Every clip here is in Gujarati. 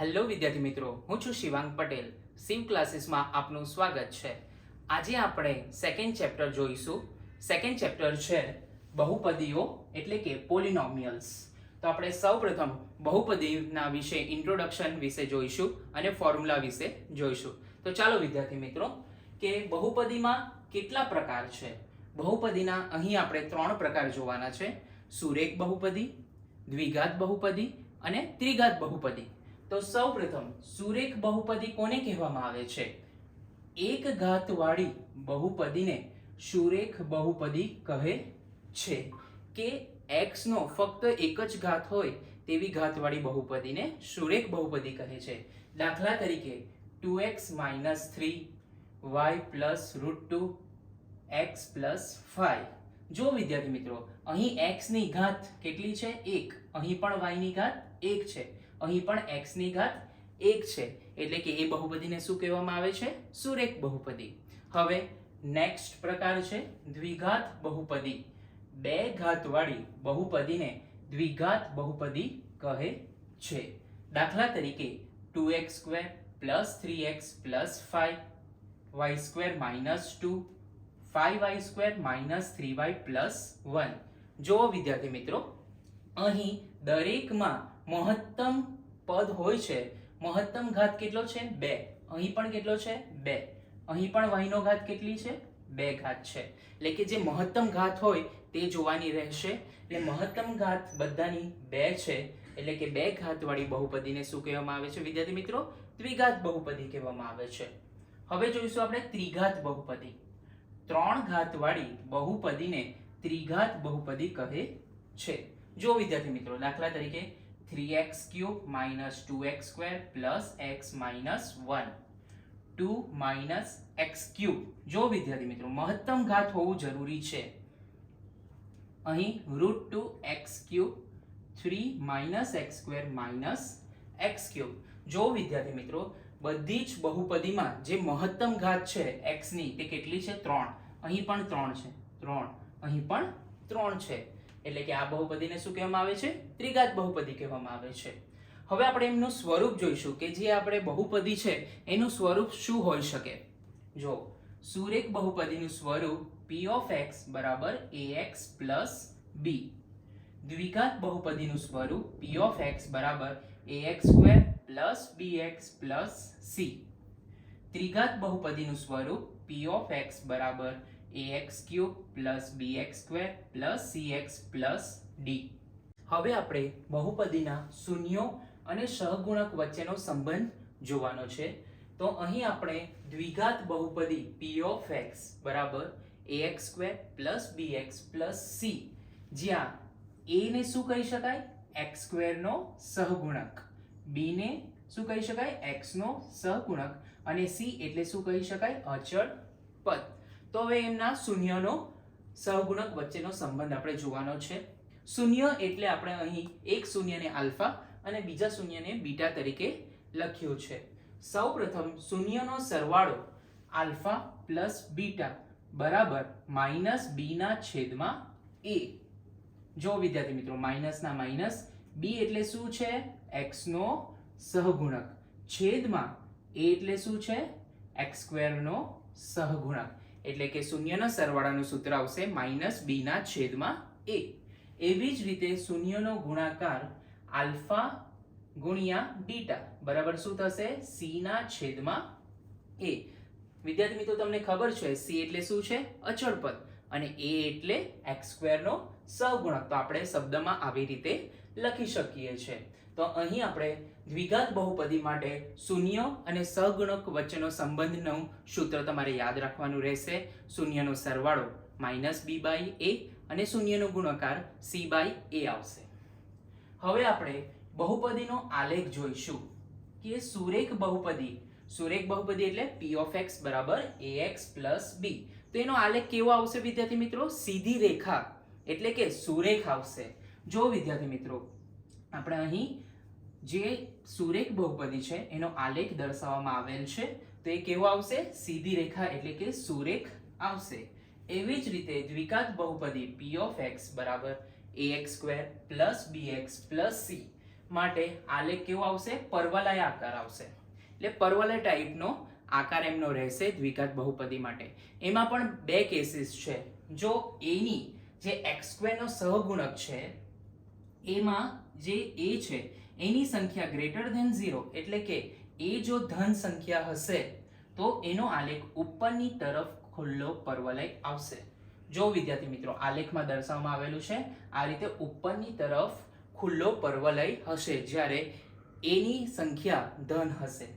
હેલો વિદ્યાર્થી મિત્રો, હું છું શિવાંગ પટેલ. શિવ ક્લાસીસમાં આપનું સ્વાગત છે. આજે આપણે સેકન્ડ ચેપ્ટર જોઈશું. સેકન્ડ ચેપ્ટર છે બહુપદીઓ એટલે કે પોલિનોમિયલ્સ. તો આપણે સૌપ્રથમ બહુપદીના વિશે ઇન્ટ્રોડક્શન વિશે જોઈશું અને ફોર્મ્યુલા વિશે જોઈશું. તો ચાલો વિદ્યાર્થી મિત્રો, કે બહુપદીમાં કેટલા પ્રકાર છે. બહુપદીના અહીં આપણે 3 પ્રકાર જોવાના છે: સુરેખ બહુપદી, દ્વિઘાત બહુપદી અને ત્રિઘાત બહુપદી. તો સૌપ્રથમ સુરેખ બહુપદી કોને કહેવામાં આવે છે? એક ઘાતવાળી બહુપદીને સુરેખ બહુપદી કહે છે. કે x નો ફક્ત એક જ ઘાત હોય તેવી ઘાતવાળી બહુપદીને સુરેખ બહુપદી કહે છે. દાખલા તરીકે 2x - 3 y + √2 x + 5. જો વિદ્યાર્થી મિત્રો, અહીં x ની ઘાત કેટલી છે? 1. અહીં પણ y ની ઘાત 1 છે. અહીં પણ x ની ઘાત 1 છે. એટલે કે એ બહુપદીને શું કહેવામાં આવે છે? સુરેખ બહુપદી. હવે નેક્સ્ટ પ્રકાર છે દ્વિઘાત બહુપદી. બે ઘાતવાળી બહુપદીને દ્વિઘાત બહુપદી કહે છે. દાખલા તરીકે 2x² + 3x + 5 y² - 2 5y² - 3y + 1. જો વિદ્યાર્થી મિત્રો, અહીં દરેકમાં મહત્તમ પદ હોય છે. મહત્તમ ઘાત કેટલો છે? 2. અહીં પણ કેટલો છે? 2. અહીં પણ y નો ઘાત કેટલી છે? 2 ઘાત છે. એટલે કે જે મહત્તમ ઘાત હોય તે જોવાની રહેશે. એટલે મહત્તમ ઘાત બધાની 2 છે. એટલે કે 2 ઘાતવાળી બહુપદીને શું કહેવામાં આવે છે વિદ્યાર્થી મિત્રો? દ્વિઘાત બહુપદી કહેવામાં આવે છે. હવે જોઈશું આપણે ત્રિઘાત બહુપદી. 3 ઘાતવાળી બહુપદીને ત્રિઘાત બહુપદી કહે છે. જો વિદ્યાર્થી મિત્રો, દાખલા તરીકે 3x³ - 2x² + x - 1 2 - x³. જો વિદ્યાર્થી મિત્રો, મહત્તમ ઘાત હોવું જરૂરી છે. અહીં √2x³ 3 - x² - x³. જો વિદ્યાર્થી મિત્રો, બધી જ બહુપદીમાં જે મહત્તમ ઘાત છે x ની તે કેટલી છે? 3. અહીં પણ 3 છે. 3. અહીં પણ 3 છે. એટલે કે આ બહુપદીને શું કહેવામાં આવે છે? ત્રિઘાત બહુપદી કહેવામાં આવે છે. હવે આપણે એમનું સ્વરૂપ જોઈશું કે જે આપણે બહુપદી છે એનું સ્વરૂપ શું હોઈ શકે. જો સુરેખ બહુપદીનું સ્વરૂપ p(x) = ax + b. દ્વિઘાત બહુપદીનું સ્વરૂપ p(x) = ax² + bx + c. ત્રિઘાત બહુપદીનું સ્વરૂપ p(x) = ax³ + bx² + cx + d. હવે આપણે બહુપદીના શૂન્યો અને સહગુણક વચ્ચેનો સંબંધ જોવાનો છે. તો અહીં આપણે દ્વિઘાત બહુપદી p(x) = ax² + bx + c, જ્યાં a ને શું કહી શકાય? x² નો સહગુણક, b ને શું કહી શકાય? x નો સહગુણક અને c એટલે શું કહી શકાય? અચળ પદ. તો હવે એમના શૂન્યનો સહગુણક વચ્ચેનો સંબંધ આપણે જોવાનો છે. શૂન્ય એટલે આપણે અહીં એક શૂન્યને આલ્ફા અને બીજા શૂન્યને બીટા તરીકે લખ્યું છે. સૌપ્રથમ શૂન્યનો સરવાળો આલ્ફા + બીટા = -b/a. જો વિદ્યાર્થી મિત્રો, માઇનસના માઇનસ, b એટલે શું છે? x નો સહગુણક, છેદમાં a એટલે શું છે? x² નો સહગુણક. એટલે કે શૂન્યના સરવાળાનું સૂત્ર આવશે -b/a. એવી જ રીતે શૂન્યનો ગુણાકાર આલ્ફા × બીટા બરાબર શું થશે? c/a. વિદ્યાર્થી મિત્રો, તમને ખબર છે c એટલે શું છે? અચળ પદ અને a એટલે x² નો સહગુણક. તો આપણે શબ્દમાં આવી રીતે લખી શકીએ છીએ. તો અહીં આપણે દ્વિઘાત બહુપદી માટે શૂન્ય અને સહગુણક વચ્ચેનો સંબંધનું સૂત્ર તમારે યાદ રાખવાનું રહેશે. શૂન્યનો સરવાળો -b/a અને શૂન્યનો ગુણાકાર c/a આવશે. હવે આપણે બહુપદીનો આલેખ જોઈશું કે સુરેખ બહુપદી એટલે p(x) = ax + b. તો એનો આલેખ કેવો આવશે વિદ્યાર્થી મિત્રો? સીધી રેખા એટલે કે સુરેખ આવશે. જો વિદ્યાર્થી મિત્રો, આપણે અહીં જે સુરેખ બહુપદી છે એનો આલેખ દર્શાવવામાં આવેલ છે. તો એ કેવો આવશે? સીધી રેખા એટલે કે સુરેખ આવશે. એવી જ રીતે દ્વિઘાત બહુપદી p(x) = ax² + bx + c. માટે આલેખ કેવો આવશે? પરવલય આકાર આવશે. એટલે પરવલય ટાઈપનો આકાર એમનો રહેશે દ્વિઘાત બહુપદી માટે. એમાં પણ બે કેસીસ છે. જો એની જે x² નો સહગુણક છે એમાં જે a છે એની સંખ્યા ગ્રેટર ધેન 0 એટલે કે એ જો ધન સંખ્યા હશે તો એનો આલેખ ઉપરની તરફ ખુલ્લો પરવલય આવશે. જો વિદ્યાર્થી મિત્રો આલેખમાં દર્શાવવામાં આવેલું છે આ રીતે ઉપરની તરફ ખુલ્લો પરવલય હશે જ્યારે a ની સંખ્યા ધન હશે.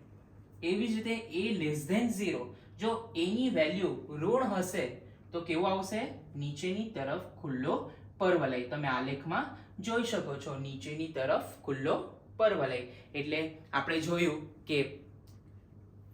એવી જ રીતે a લેસ ધેન 0 જો a ની વેલ્યુ ઋણ હશે તો કેવો આવશે? નીચેની તરફ ખુલ્લો પરવલય. તમે આલેખમાં જોઈ શકો છો નીચેની તરફ ખુલ્લો પરવલય. એટલે આપણે જોયું કે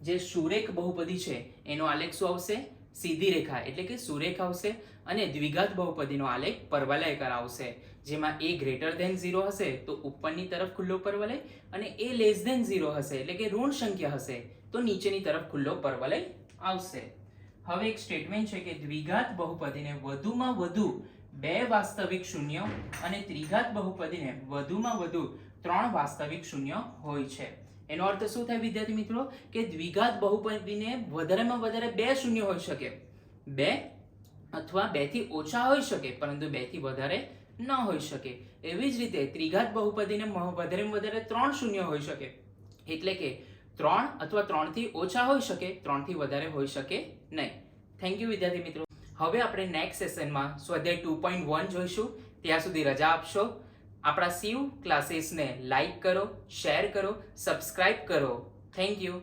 જે સુરેખ બહુપદી છે એનો આલેખ શું આવશે? સીધી રેખા એટલે કે સુરેખ આવશે. અને દ્વિઘાત બહુપદીનો આલેખ પરવલયાકાર આવશે જેમાં a ગ્રેટર ધેન 0 હશે તો ઉપરની તરફ ખુલ્લો પરવલય અને a લેસ ધેન 0 હશે એટલે કે ઋણ સંખ્યા હશે તો નીચેની તરફ ખુલ્લો પરવલય આવશે. હવે એક સ્ટેટમેન્ટ છે કે દ્વિઘાત બહુપદીને વધુમાં વધુ 2 વાસ્તવિક શૂન્ય અને ત્રિઘાત બહુપદીને વધુમાં વધુ 3 વાસ્તવિક શૂન્ય હોય છે. એનો અર્થ શું થાય વિદ્યાર્થી મિત્રો? કે દ્વિઘાત બહુપદીને વધારેમાં વધારે 2 શૂન્ય હોઈ શકે, 2 અથવા 2 થી ઓછા હોઈ શકે પરંતુ 2 થી વધારે ન હોઈ શકે. એવી જ રીતે ત્રિઘાત બહુપદીને વધારેમાં વધારે 3 શૂન્ય હોઈ શકે એટલે કે 3 અથવા 3 થી ઓછા હોઈ શકે, 3 થી વધારે હોઈ શકે નહીં. થેન્ક યુ વિદ્યાર્થી મિત્રો. હવે આપણે નેક્સ્ટ સેશનમાં સ્વાધ્યાય 2.1 જોઈશું. ત્યાં સુધી રજા આપશો. આપણા શિવ ક્લાસીસને લાઈક કરો, શેર કરો, સબસ્ક્રાઇબ કરો. Thank you.